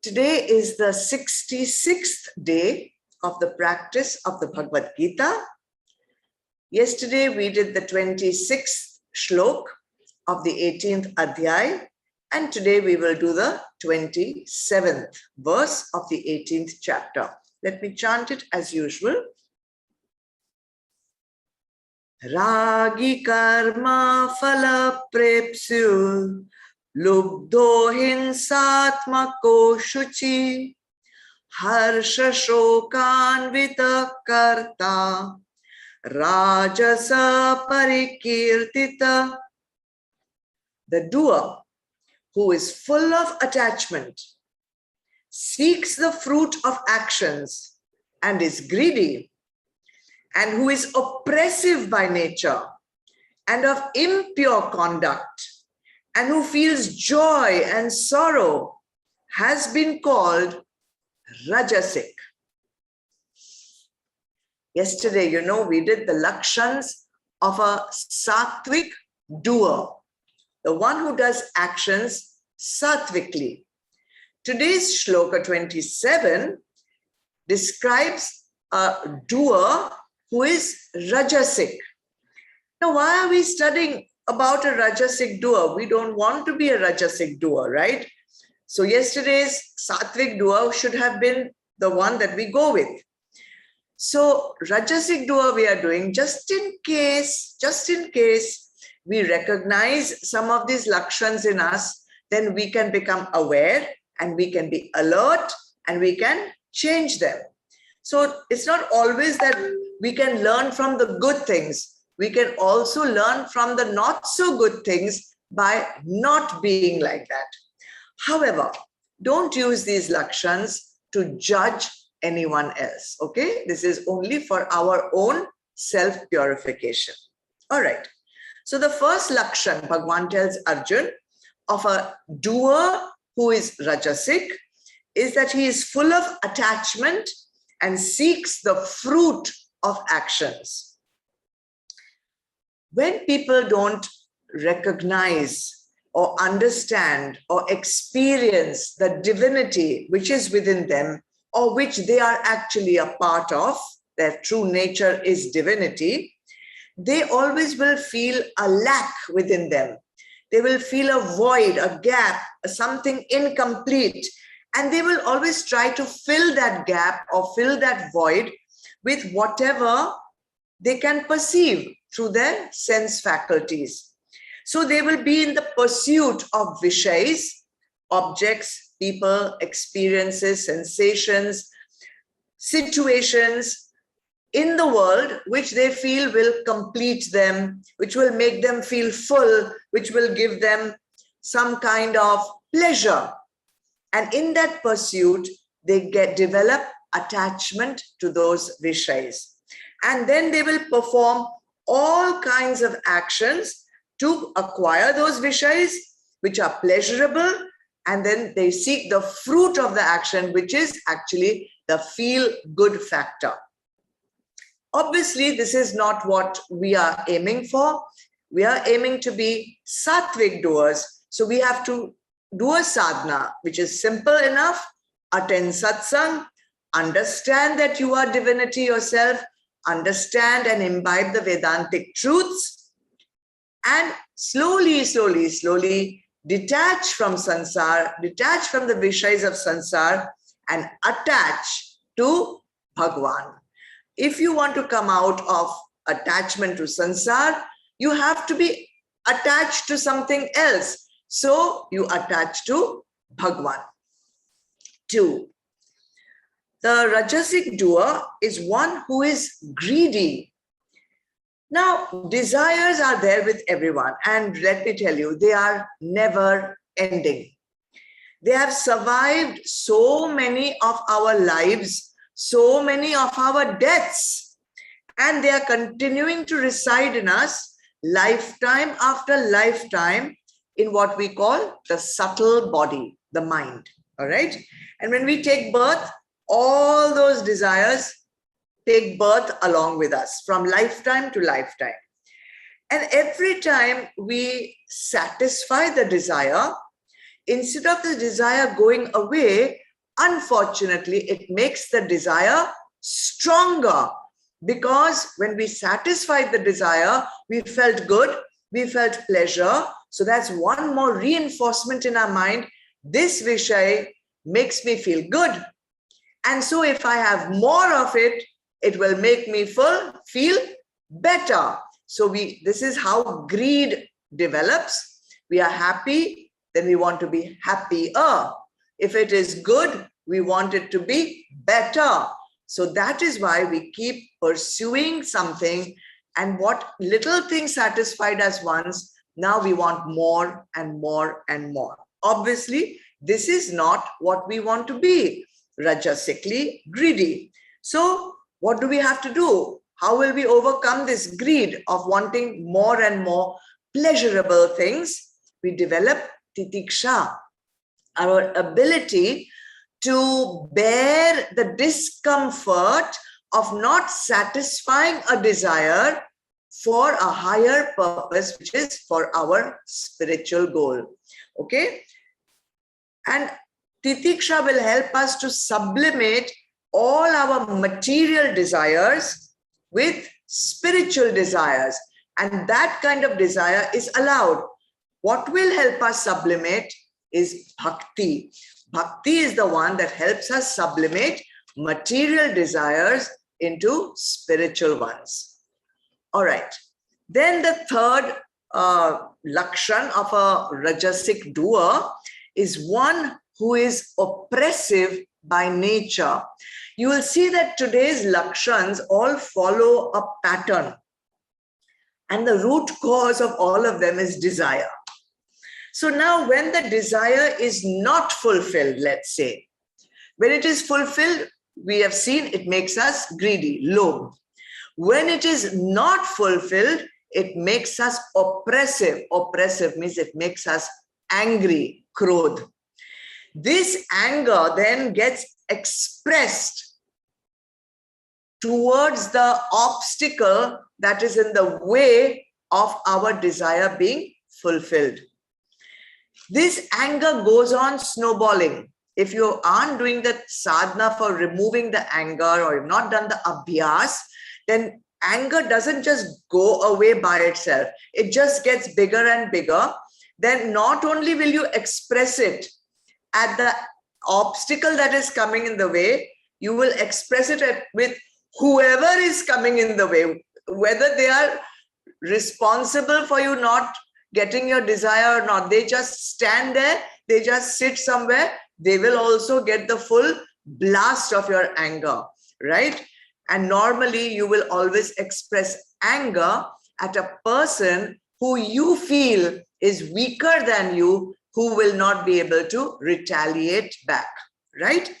Today is the 66th day of the practice of the Bhagavad Gita. Yesterday we did the 26th shlok of the 18th adhyay, and today we will do the 27th verse of the 18th chapter. Let me chant it as usual. Ragi karma phala prepsyu lubdho hinsatmako shuchi harsha shokanvita karta rajasa parikirtita. The doer who is full of attachment, seeks the fruit of actions and is greedy, and who is oppressive by nature and of impure conduct, and who feels joy and sorrow, has been called rajassic. Yesterday, we did the lakshans of a sattvic doer, the one who does actions sattvically. Today's shloka 27 describes a doer who is rajassic. Now, why are we studying about a rajassic doer? We don't want to be a rajassic doer, right? So yesterday's sattvic doer should have been the one that we go with. So rajasic doer we are doing just in case we recognize some of these lakshans in us, then we can become aware and we can be alert and we can change them. So it's not always that we can learn from the good things. We can also learn from the not so good things by not being like that. However, don't use these lakshans to judge anyone else, okay? This is only for our own self-purification. All right. So the first lakshan, Bhagwan tells Arjun, of a doer who is rajasic is that he is full of attachment and seeks the fruit of actions. When people don't recognize or understand or experience the divinity which is within them or which they are actually a part of, their true nature is divinity, they always will feel a lack within them. They will feel a void, a gap, something incomplete, and they will always try to fill that gap or fill that void with whatever they can perceive through their sense faculties. So they will be in the pursuit of vishais, objects, people, experiences, sensations, situations in the world which they feel will complete them, which will make them feel full, which will give them some kind of pleasure. And in that pursuit, they develop attachment to those vishais. And then they will perform all kinds of actions to acquire those vishais, which are pleasurable, and then they seek the fruit of the action, which is actually the feel-good factor. Obviously, this is not what we are aiming for. We are aiming to be sattvic doers. So we have to do a sadhana, which is simple enough. Attend satsang, understand that you are divinity yourself, understand and imbibe the Vedantic truths, and slowly detach from sansar, detach from the vishais of sansar and attach to Bhagwan. If you want to come out of attachment to sansar, you have to be attached to something else. So you attach to Bhagwan. 2. The rajasic doer is one who is greedy. Now, desires are there with everyone, and let me tell you, they are never ending. They have survived so many of our lives, so many of our deaths, and they are continuing to reside in us lifetime after lifetime in what we call the subtle body, the mind, all right? And when we take birth, all those desires take birth along with us from lifetime to lifetime. And every time we satisfy the desire, instead of the desire going away, unfortunately, it makes the desire stronger, because when we satisfied the desire, we felt good, we felt pleasure. So that's one more reinforcement in our mind. This Vishay makes me feel good. And so if I have more of it, it will make me feel better. So this is how greed develops. We are happy, then we want to be happier. If it is good, we want it to be better. So that is why we keep pursuing something, and what little thing satisfied us once, now we want more and more and more. Obviously, this is not what we want to be, rajasically greedy. So what do we have to do? How will we overcome this greed of wanting more and more pleasurable things? We develop titiksha, our ability to bear the discomfort of not satisfying a desire for a higher purpose, which is for our spiritual goal. Okay? And titiksha will help us to sublimate all our material desires with spiritual desires. And that kind of desire is allowed. What will help us sublimate is bhakti. Bhakti is the one that helps us sublimate material desires into spiritual ones. All right. Then the third lakshan of a rajasic doer is one who is oppressive by nature. You will see that today's lakshans all follow a pattern. And the root cause of all of them is desire. So now when the desire is not fulfilled, let's say, when it is fulfilled, we have seen it makes us greedy, lobh. When it is not fulfilled, it makes us oppressive. Oppressive means it makes us angry, krodh. This anger then gets expressed towards the obstacle that is in the way of our desire being fulfilled. This anger goes on snowballing. If you aren't doing the sadhana for removing the anger, or you've not done the abhyas, then anger doesn't just go away by itself. It just gets bigger and bigger. Then not only will you express it at the obstacle that is coming in the way, you will express it with whoever is coming in the way, whether they are responsible for you not getting your desire or not. They just stand there, they just sit somewhere, they will also get the full blast of your anger, right? And normally you will always express anger at a person who you feel is weaker than you, who will not be able to retaliate back, right?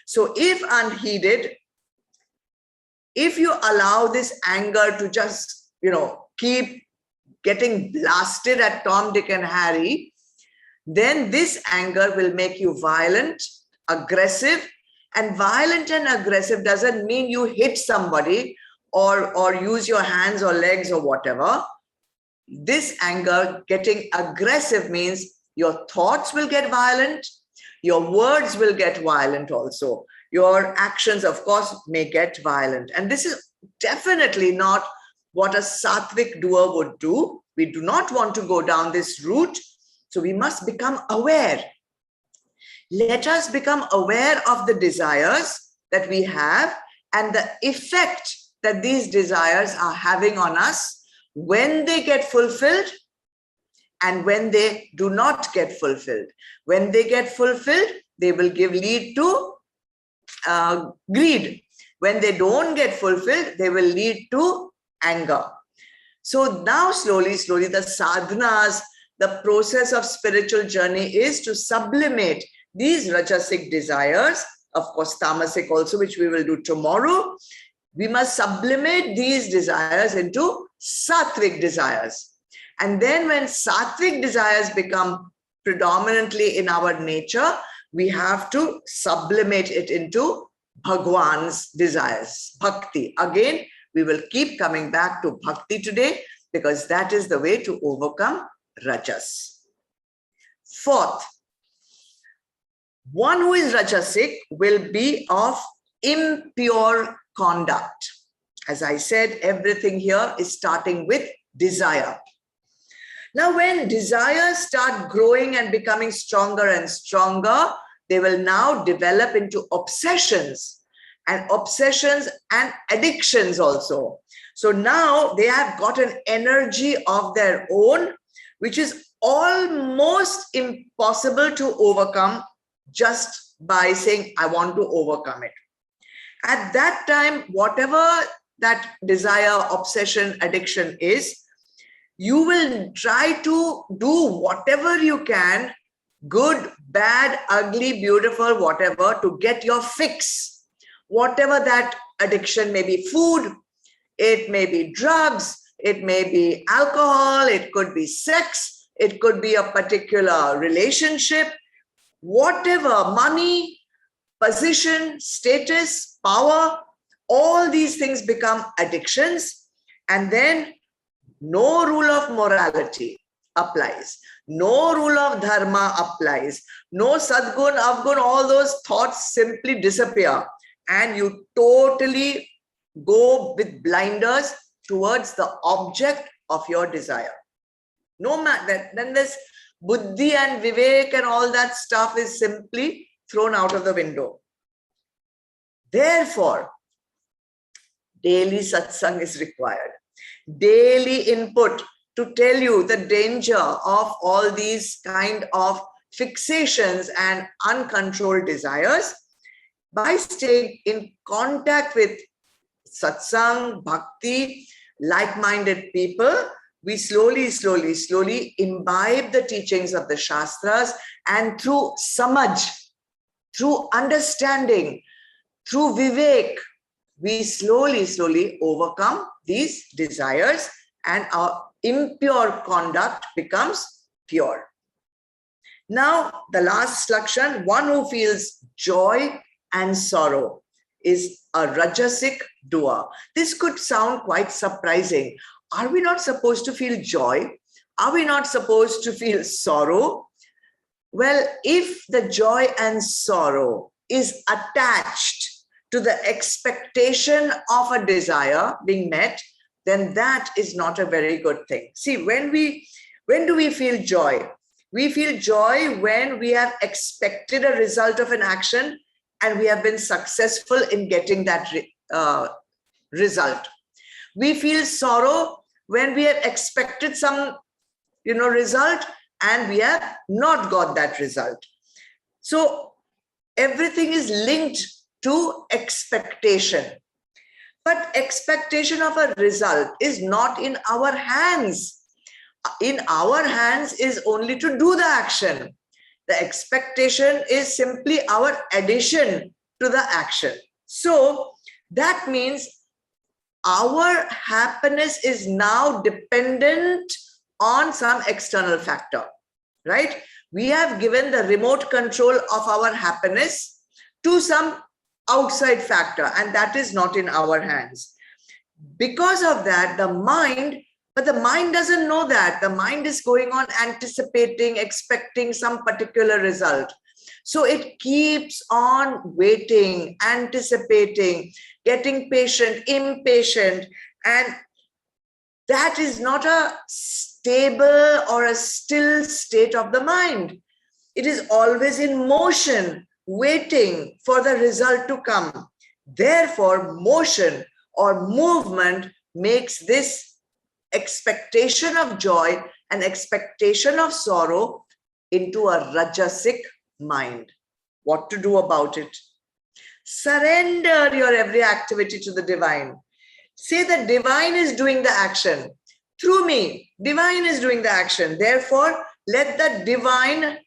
So if unheeded, if you allow this anger to just, keep getting blasted at Tom, Dick, and Harry, then this anger will make you violent, aggressive. And violent and aggressive doesn't mean you hit somebody or use your hands or legs or whatever. This anger getting aggressive means your thoughts will get violent, your words will get violent also. Your actions, of course, may get violent. And this is definitely not what a sattvic doer would do. We do not want to go down this route. So we must become aware. Let us become aware of the desires that we have and the effect that these desires are having on us when they get fulfilled and when they do not get fulfilled. When they get fulfilled, they will lead to greed. When they don't get fulfilled, they will lead to anger. So now slowly, the sadhanas, the process of spiritual journey is to sublimate these rajasic desires, of course tamasic also, which we will do tomorrow. We must sublimate these desires into sattvic desires. And then when sattvic desires become predominantly in our nature, we have to sublimate it into Bhagwan's desires, bhakti. Again, we will keep coming back to bhakti today because that is the way to overcome rajas. Fourth, One who is rajasic will be of impure conduct. As I said, everything here is starting with desire. Now, when desires start growing and becoming stronger and stronger, they will now develop into obsessions and addictions also. So now they have got an energy of their own, which is almost impossible to overcome just by saying, I want to overcome it. At that time, whatever that desire, obsession, addiction is, you will try to do whatever you can, good, bad, ugly, beautiful, whatever, to get your fix. Whatever that addiction may be, food, it may be drugs, it may be alcohol, it could be sex, it could be a particular relationship, whatever, money, position, status, power, all these things become addictions. And then no rule of morality applies. No rule of dharma applies. No sadgun, avgun, all those thoughts simply disappear. And you totally go with blinders towards the object of your desire. No matter, then this buddhi and vivek and all that stuff is simply thrown out of the window. Therefore, daily satsang is required. Daily input to tell you the danger of all these kind of fixations and uncontrolled desires. By staying in contact with satsang, bhakti, like-minded people, we slowly imbibe the teachings of the Shastras, and through samaj, through understanding, through vivek, we slowly overcome these desires and our impure conduct becomes pure. Now, the last lakshan, one who feels joy and sorrow is a rajasic doer. This could sound quite surprising. Are we not supposed to feel joy? Are we not supposed to feel sorrow? Well, if the joy and sorrow is attached to the expectation of a desire being met, then that is not a very good thing. See, when do we feel joy? We feel joy when we have expected a result of an action and we have been successful in getting that result. We feel sorrow when we have expected some, result and we have not got that result. So everything is linked to expectation. But expectation of a result is not in our hands. In our hands is only to do the action. The expectation is simply our addition to the action. So that means our happiness is now dependent on some external factor, right? We have given the remote control of our happiness to some outside factor, and that is not in our hands. Because of that, the mind doesn't know that. The mind is going on anticipating, expecting some particular result. So it keeps on waiting, anticipating, getting patient, impatient, and that is not a stable or a still state of the mind. It is always in motion, waiting for the result to come. Therefore, motion or movement makes this expectation of joy and expectation of sorrow into a rajasic mind. What to do about it? Surrender your every activity to the divine. Say the divine is doing the action. Through me, divine is doing the action. Therefore, let the divine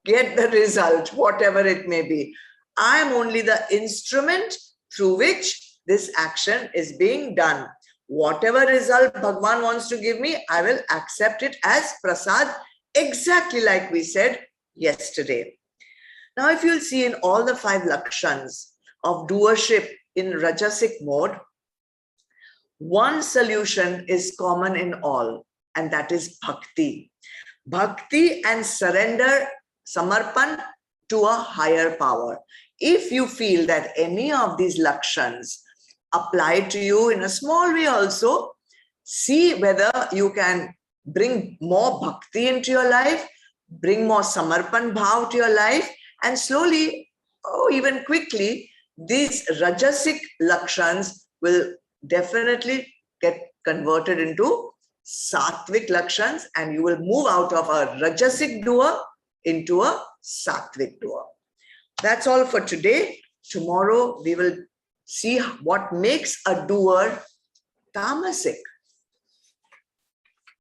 get the result, whatever it may be. I am only the instrument through which this action is being done. Whatever result Bhagwan wants to give me, I will accept it as prasad, exactly like we said yesterday. Now, if you'll see in all the 5 lakshans of doership in rajasic mode, one solution is common in all, and that is bhakti. Bhakti and surrender, samarpan, to a higher power. If you feel that any of these lakshans apply to you in a small way also, see whether you can bring more bhakti into your life, bring more samarpan bhav to your life, and slowly, even quickly, these rajasic lakshans will definitely get converted into sattvic lakshans, and you will move out of a rajasic doer into a sattvic doer. That's all for today. Tomorrow we will see what makes a doer tamasic.